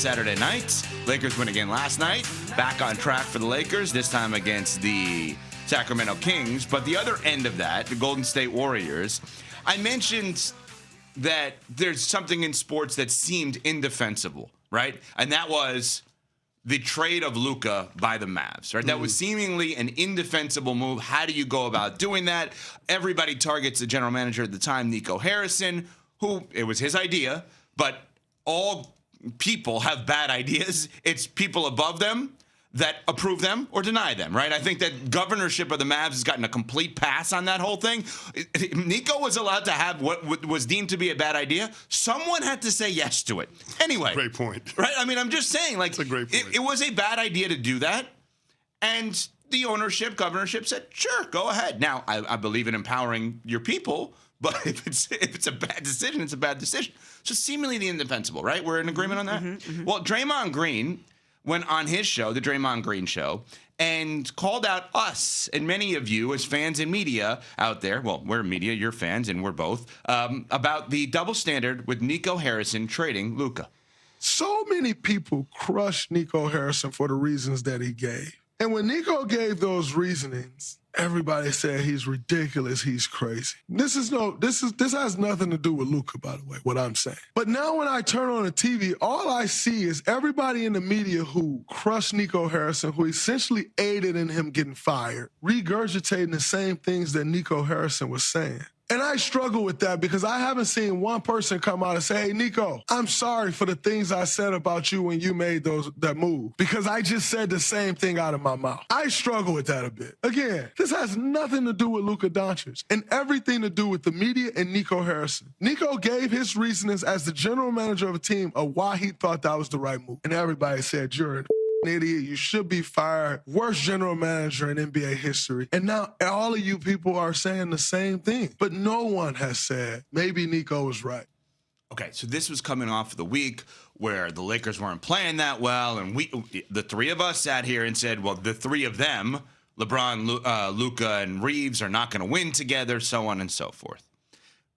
Saturday night. Lakers win again last night. Back on track for the Lakers, this time against the Sacramento Kings. But the other end of that, the Golden State Warriors, I mentioned that there's something in sports that seemed indefensible, right? And that was the trade of Luka by the Mavs, right? That was seemingly an indefensible move. How do you go about doing that? Everybody targets the general manager at the time, Nico Harrison, who it was his idea, but all people have bad ideas. It's people above them that approve them or deny them, right? I think that governorship of the Mavs has gotten a complete pass on that whole thing. Nico was allowed to have what was deemed to be a bad idea. Someone had to say yes to it. Anyway. Great point. Right? I mean, I'm just saying, like, That's a great point. It was a bad idea to do that. And the governorship said, sure, go ahead. Now, I believe in empowering your people, but if it's a bad decision, it's a bad decision. So seemingly the indefensible, right? We're in agreement on that? Well, Draymond Green went on his show, the Draymond Green Show, and called out us and many of you as fans and media out there, well, we're media, you're fans, and we're both, about the double standard with Nico Harrison trading Luka. So many people crush Nico Harrison for the reasons that he gave. And when Nico gave those reasonings, everybody said he's ridiculous, he's crazy. This has nothing to do with Luka, by the way, what I'm saying. But now when I turn on the TV, all I see is everybody in the media who crushed Nico Harrison, who essentially aided in him getting fired, regurgitating the same things that Nico Harrison was saying. And I struggle with that because I haven't seen one person come out and say, hey, Nico, I'm sorry for the things I said about you when you made that move, because I just said the same thing out of my mouth. I struggle with that a bit. Again, this has nothing to do with Luka Doncic and everything to do with the media and Nico Harrison. Nico gave his reasonings as the general manager of a team of why he thought that was the right move. And everybody said, you're an idiot, you should be fired, worst general manager in NBA history. And now all of you people are saying the same thing, but no one has said maybe Nico was right. Okay, so this was coming off of the week where the Lakers weren't playing that well, and the three of us sat here and said, well, the three of them, LeBron, Luka, and Reeves, are not going to win together, so on and so forth.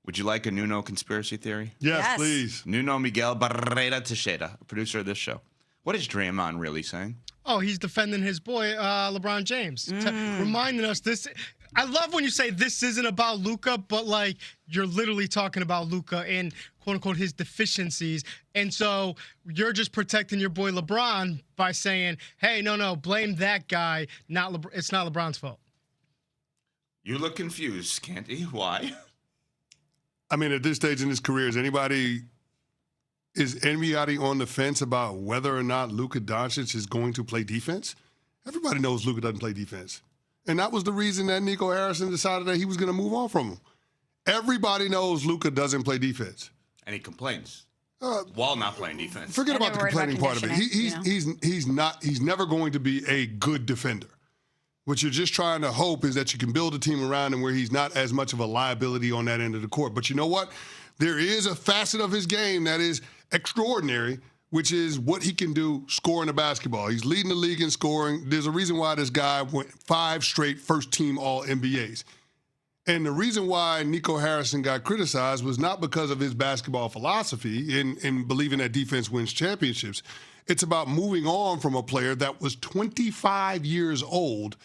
Would you like a Nuno conspiracy theory? Yes, please. Nuno Miguel Barrera Teixeira, producer of this show. What is Draymond really saying? Oh, he's defending his boy, LeBron James. Reminding us this. I love when you say this isn't about Luka, but, like, you're literally talking about Luka and, quote-unquote, his deficiencies. And so you're just protecting your boy LeBron by saying, hey, no, blame that guy. It's not LeBron's fault. You look confused, Canty. Why? I mean, at this stage in his career, is anybody on the fence about whether or not Luka Doncic is going to play defense? Everybody knows Luka doesn't play defense. And that was the reason that Nico Harrison decided that he was going to move on from him. Everybody knows Luka doesn't play defense. And he complains while not playing defense. Forget about the complaining part of it. He's never going to be a good defender. What you're just trying to hope is that you can build a team around him where he's not as much of a liability on that end of the court. But you know what? There is a facet of his game that is extraordinary, which is what he can do scoring the basketball. He's leading the league in scoring. There's a reason why this guy went 5 straight first-team All-NBAs. And the reason why Nico Harrison got criticized was not because of his basketball philosophy and believing that defense wins championships. It's about moving on from a player that was 25 years old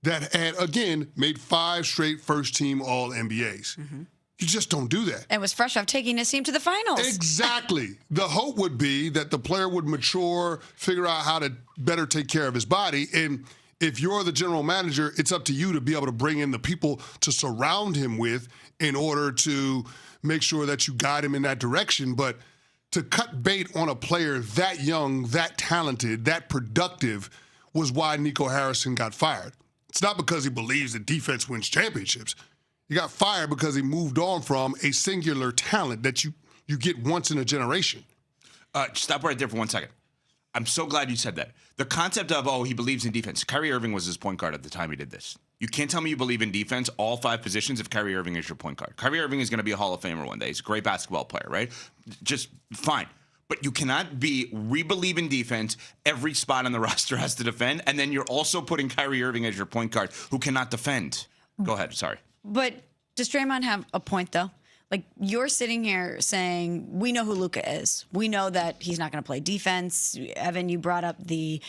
that had, again, made 5 straight first-team All-NBAs. You just don't do that. And was fresh off taking his team to the finals. Exactly. The hope would be that the player would mature, figure out how to better take care of his body. And if you're the general manager, it's up to you to be able to bring in the people to surround him with in order to make sure that you guide him in that direction. But to cut bait on a player that young, that talented, that productive was why Nico Harrison got fired. It's not because he believes that defense wins championships. He got fired because he moved on from a singular talent that you get once in a generation. Stop right there for 1 second. I'm so glad you said that. The concept of, he believes in defense. Kyrie Irving was his point guard at the time he did this. You can't tell me you believe in defense, all 5 positions, if Kyrie Irving is your point guard. Kyrie Irving is going to be a Hall of Famer one day. He's a great basketball player, right? Just fine. But you cannot we believe in defense, every spot on the roster has to defend, and then you're also putting Kyrie Irving as your point guard who cannot defend. Go ahead, sorry. But does Draymond have a point, though? Like, you're sitting here saying, we know who Luka is. We know that he's not going to play defense. Evan, you brought up the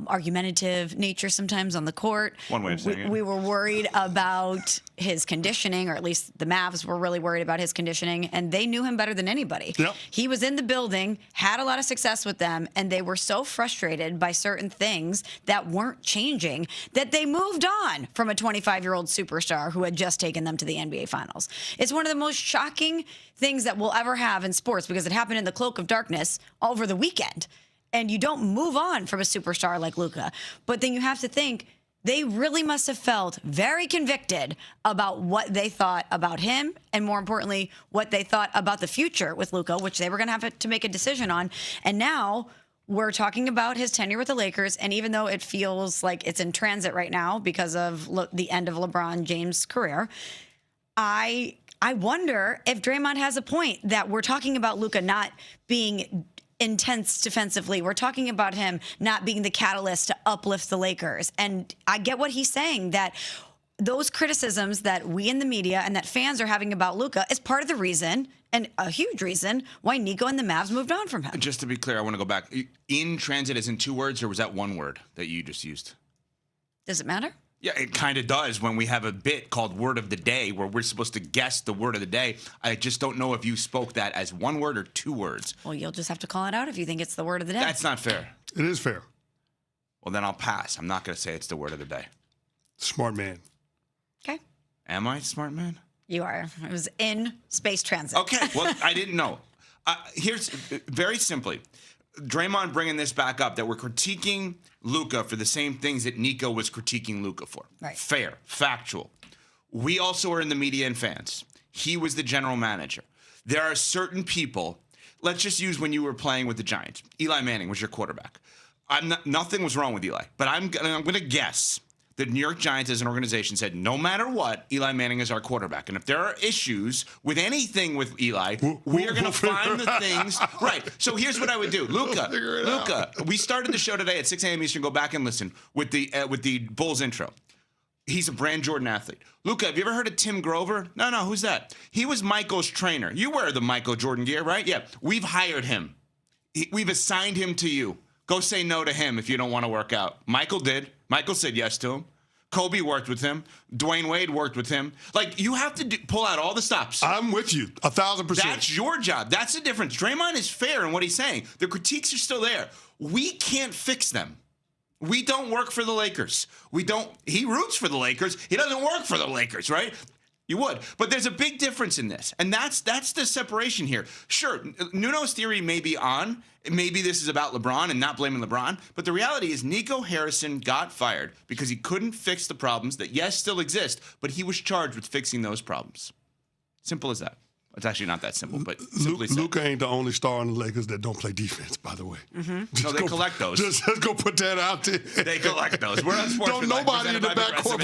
argumentative nature sometimes on the court. One way of saying it. We were worried about his conditioning, or at least the Mavs were really worried about his conditioning, and they knew him better than anybody. Yep. He was in the building, had a lot of success with them, and they were so frustrated by certain things that weren't changing that they moved on from a 25-year-old superstar who had just taken them to the NBA Finals. It's one of the most shocking things that we'll ever have in sports because it happened in the cloak of darkness over the weekend. And you don't move on from a superstar like Luka. But then you have to think, they really must have felt very convicted about what they thought about him, and more importantly, what they thought about the future with Luka, which they were going to have to make a decision on. And now we're talking about his tenure with the Lakers, and even though it feels like it's in transit right now because of the end of LeBron James' career, I wonder if Draymond has a point that we're talking about Luka not being intense defensively. We're talking about him not being the catalyst to uplift the Lakers. And I get what he's saying, that those criticisms that we in the media and that fans are having about Luka is part of the reason, and a huge reason, why Nico and the Mavs moved on from him. Just to be clear, I want to go back. In transit is in 2 words, or was that 1 word that you just used? Does it matter? Yeah, it kind of does when we have a bit called Word of the Day where we're supposed to guess the word of the day. I just don't know if you spoke that as 1 word or 2 words. Well, you'll just have to call it out if you think it's the word of the day. That's not fair. It is fair. Well, then I'll pass. I'm not going to say it's the word of the day. Smart man. Okay. Am I a smart man? You are. It was in space transit. Okay, well, I didn't know. Here's very simply, Draymond bringing this back up, that we're critiquing Luka for the same things that Nico was critiquing Luka for. Right. Fair, factual. We also are in the media and fans. He was the general manager. There are certain people, let's just use when you were playing with the Giants. Eli Manning was your quarterback. Nothing was wrong with Eli, but I'm going to guess the New York Giants as an organization said, no matter what, Eli Manning is our quarterback. And if there are issues with anything with Eli, we are going to find the things. Right. So here's what I would do. Luka, we started the show today at 6 a.m. Eastern. Go back and listen with the Bulls intro. He's a brand Jordan athlete. Luka, have you ever heard of Tim Grover? No, who's that? He was Michael's trainer. You wear the Michael Jordan gear, right? Yeah. We've hired him. We've assigned him to you. Go say no to him if you don't want to work out. Michael did. Michael said yes to him. Kobe worked with him. Dwayne Wade worked with him. Like, you have to pull out all the stops. I'm with you 1,000%. That's your job. That's the difference. Draymond is fair in what he's saying. The critiques are still there. We can't fix them. We don't work for the Lakers. He roots for the Lakers. He doesn't work for the Lakers, right? You would. But there's a big difference in this. And that's the separation here. Sure, Nuno's theory may be on. Maybe this is about LeBron and not blaming LeBron. But the reality is Nico Harrison got fired because he couldn't fix the problems that, yes, still exist, but he was charged with fixing those problems. Simple as that. It's actually not that simple, but simply said. Luka ain't the only star on the Lakers that don't play defense, by the way. Mm-hmm. No, they collect those. Just go put that out there. They collect those. We're on Sports. Don't nobody in the backcourt